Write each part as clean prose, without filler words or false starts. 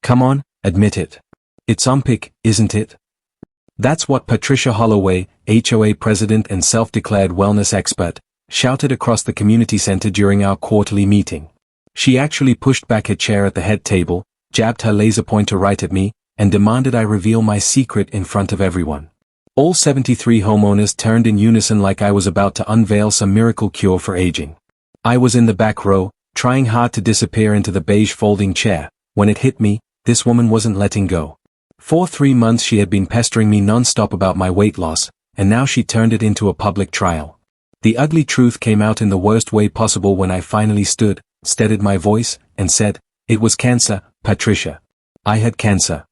Come on, admit it. It's unpick, isn't it? That's what Patricia Holloway, HOA president and self-declared wellness expert, shouted across the community center during our quarterly meeting. She actually pushed back her chair at the head table, jabbed her laser pointer right at me, and demanded I reveal my secret in front of everyone. All 73 homeowners turned in unison like I was about to unveil some miracle cure for aging. I was in the back row, trying hard to disappear into the beige folding chair, when it hit me, this woman wasn't letting go. For 3 months she had been pestering me non-stop about my weight loss, and now she turned it into a public trial. The ugly truth came out in the worst way possible when I finally stood, steadied my voice, and said, "It was cancer, Patricia. I had cancer."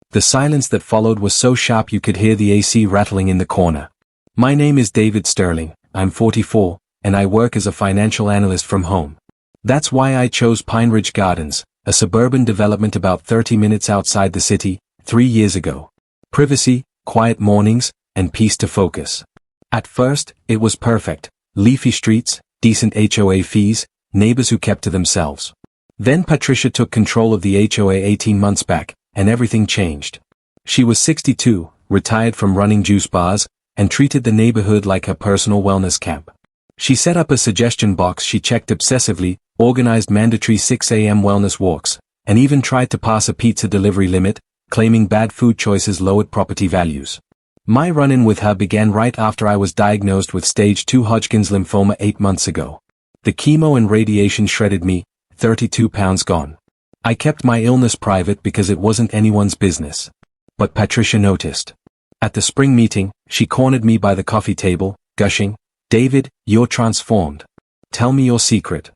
The silence that followed was so sharp you could hear the AC rattling in the corner. My name is David Sterling, I'm 44, and I work as a financial analyst from home. That's why I chose Pine Ridge Gardens, a suburban development about 30 minutes outside the city, 3 years ago. Privacy, quiet mornings, and peace to focus. At first, it was perfect. Leafy streets, decent HOA fees, neighbors who kept to themselves. Then Patricia took control of the HOA 18 months back, and everything changed. She was 62, retired from running juice bars, and treated the neighborhood like her personal wellness camp. She set up a suggestion box she checked obsessively, organized mandatory 6 a.m. wellness walks, and even tried to pass a pizza delivery limit, claiming bad food choices lowered property values. My run-in with her began right after I was diagnosed with stage 2 Hodgkin's lymphoma 8 months ago. The chemo and radiation shredded me, 32 pounds gone. I kept my illness private because it wasn't anyone's business. But Patricia noticed. At the spring meeting, she cornered me by the coffee table, gushing, "David, you're transformed. Tell me your secret."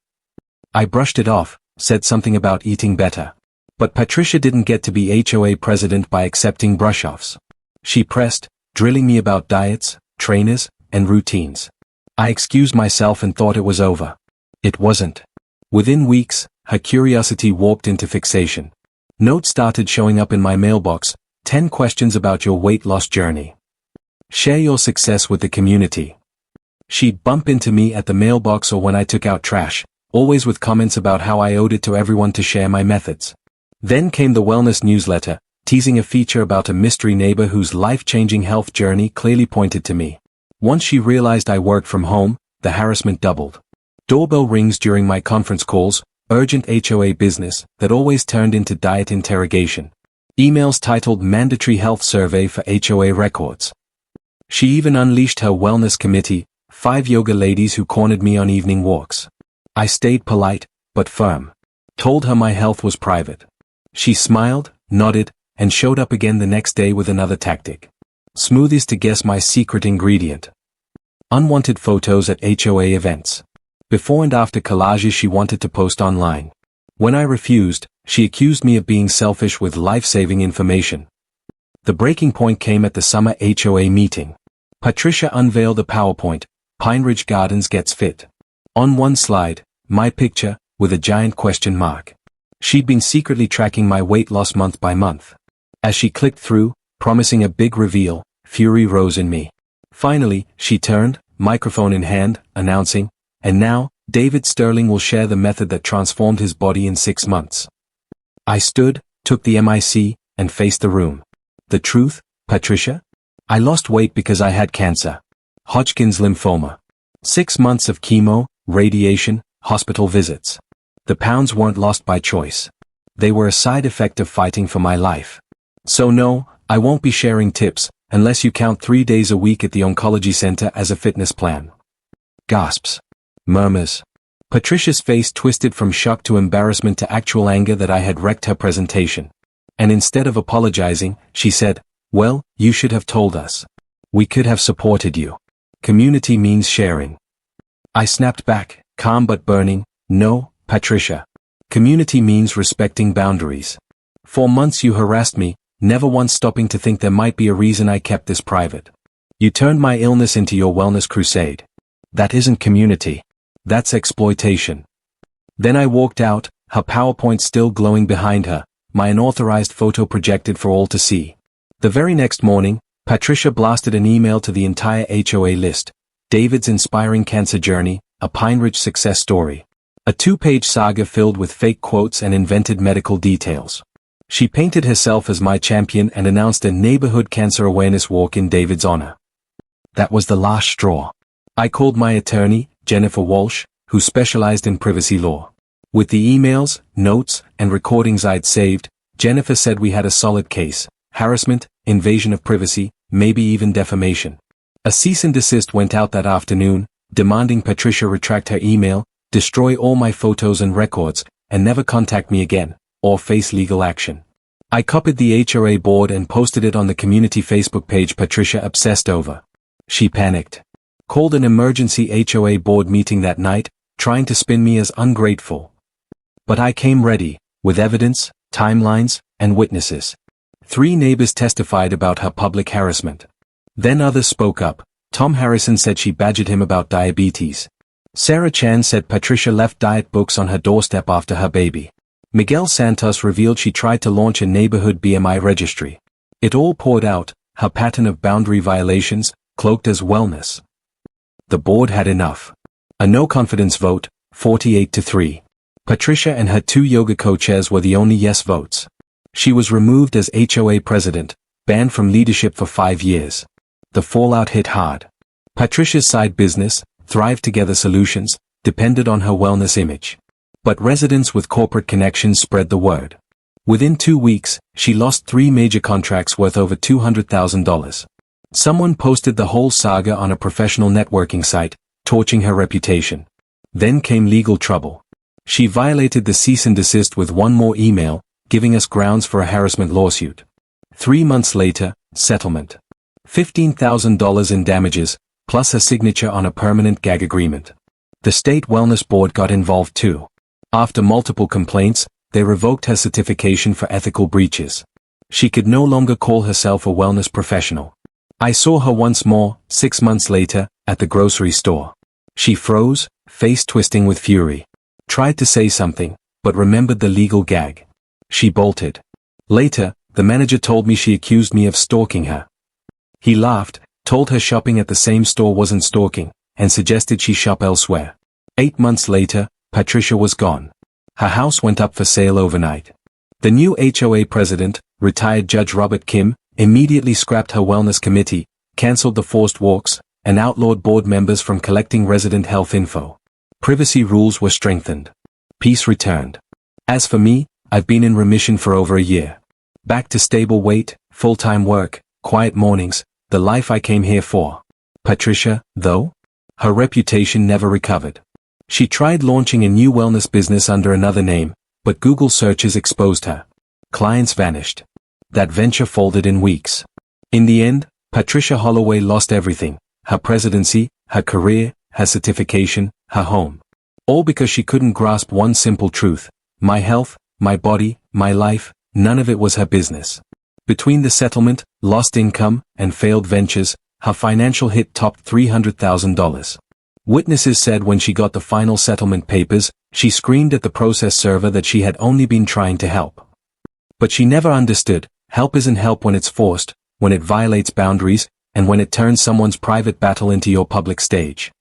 I brushed it off, said something about eating better. But Patricia didn't get to be HOA president by accepting brush-offs. She pressed, drilling me about diets, trainers, and routines. I excused myself and thought it was over. It wasn't. Within weeks, her curiosity warped into fixation. Notes started showing up in my mailbox, 10 questions about your weight loss journey. Share your success with the community. She'd bump into me at the mailbox or when I took out trash, always with comments about how I owed it to everyone to share my methods. Then came the wellness newsletter, teasing a feature about a mystery neighbor whose life-changing health journey clearly pointed to me. Once she realized I worked from home, the harassment doubled. Doorbell rings during my conference calls, urgent HOA business, that always turned into diet interrogation. Emails titled Mandatory Health Survey for HOA Records. She even unleashed her wellness committee, 5 yoga ladies who cornered me on evening walks. I stayed polite, but firm. Told her my health was private. She smiled, nodded, and showed up again the next day with another tactic. Smoothies to guess my secret ingredient. Unwanted photos at HOA events. Before and after collages she wanted to post online. When I refused, she accused me of being selfish with life-saving information. The breaking point came at the summer HOA meeting. Patricia unveiled a PowerPoint, Pine Ridge Gardens Gets Fit. On one slide, my picture, with a giant question mark. She'd been secretly tracking my weight loss month by month. As she clicked through, promising a big reveal, fury rose in me. Finally, she turned, microphone in hand, announcing, "And now, David Sterling will share the method that transformed his body in 6 months." I stood, took the mic, and faced the room. The truth, Patricia? I lost weight because I had cancer. Hodgkin's lymphoma. 6 months of chemo, radiation, hospital visits. The pounds weren't lost by choice. They were a side effect of fighting for my life. So no, I won't be sharing tips, unless you count 3 days a week at the oncology center as a fitness plan. Gasps. Murmurs. Patricia's face twisted from shock to embarrassment to actual anger that I had wrecked her presentation. And instead of apologizing, she said, "Well, you should have told us. We could have supported you. Community means sharing." I snapped back, calm but burning, "No, Patricia. Community means respecting boundaries. For months you harassed me, never once stopping to think there might be a reason I kept this private. You turned my illness into your wellness crusade. That isn't community. That's exploitation." Then I walked out, her PowerPoint still glowing behind her, my unauthorized photo projected for all to see. The very next morning, Patricia blasted an email to the entire HOA list. David's inspiring cancer journey, a Pine Ridge success story. A 2-page saga filled with fake quotes and invented medical details. She painted herself as my champion and announced a neighborhood cancer awareness walk in David's honor. That was the last straw. I called my attorney, Jennifer Walsh, who specialized in privacy law. With the emails, notes, and recordings I'd saved, Jennifer said we had a solid case: harassment, invasion of privacy, maybe even defamation. A cease and desist went out that afternoon, demanding Patricia retract her email, destroy all my photos and records, and never contact me again, or face legal action. I copied the HOA board and posted it on the community Facebook page Patricia obsessed over. She panicked. Called an emergency HOA board meeting that night, trying to spin me as ungrateful. But I came ready, with evidence, timelines, and witnesses. 3 neighbors testified about her public harassment. Then others spoke up. Tom Harrison said she badgered him about diabetes. Sarah Chan said Patricia left diet books on her doorstep after her baby. Miguel Santos revealed she tried to launch a neighborhood BMI registry. It all poured out, her pattern of boundary violations, cloaked as wellness. The board had enough. A no-confidence vote, 48-3. Patricia and her 2 yoga co-chairs were the only yes votes. She was removed as HOA president, banned from leadership for 5 years. The fallout hit hard. Patricia's side business, Thrive Together Solutions, depended on her wellness image. But residents with corporate connections spread the word. Within 2 weeks, she lost 3 major contracts worth over $200,000. Someone posted the whole saga on a professional networking site, torching her reputation. Then came legal trouble. She violated the cease and desist with 1 more email, giving us grounds for a harassment lawsuit. 3 months later, settlement. $15,000 in damages, plus her signature on a permanent gag agreement. The State Wellness Board got involved too. After multiple complaints, they revoked her certification for ethical breaches. She could no longer call herself a wellness professional. I saw her once more, 6 months later, at the grocery store. She froze, face twisting with fury. Tried to say something, but remembered the legal gag. She bolted. Later, the manager told me she accused me of stalking her. He laughed, told her shopping at the same store wasn't stalking, and suggested she shop elsewhere. 8 months later, Patricia was gone. Her house went up for sale overnight. The new HOA president, retired Judge Robert Kim, immediately scrapped her wellness committee, cancelled the forced walks, and outlawed board members from collecting resident health info. Privacy rules were strengthened. Peace returned. As for me, I've been in remission for over a year. Back to stable weight, full-time work, quiet mornings, the life I came here for. Patricia, though? Her reputation never recovered. She tried launching a new wellness business under another name, but Google searches exposed her. Clients vanished. That venture folded in weeks. In the end, Patricia Holloway lost everything: her presidency, her career, her certification, her home. All because she couldn't grasp one simple truth: my health, my body, my life, none of it was her business. Between the settlement, lost income, and failed ventures, her financial hit topped $300,000. Witnesses said when she got the final settlement papers, she screamed at the process server that she had only been trying to help. But she never understood, help isn't help when it's forced, when it violates boundaries, and when it turns someone's private battle into your public stage.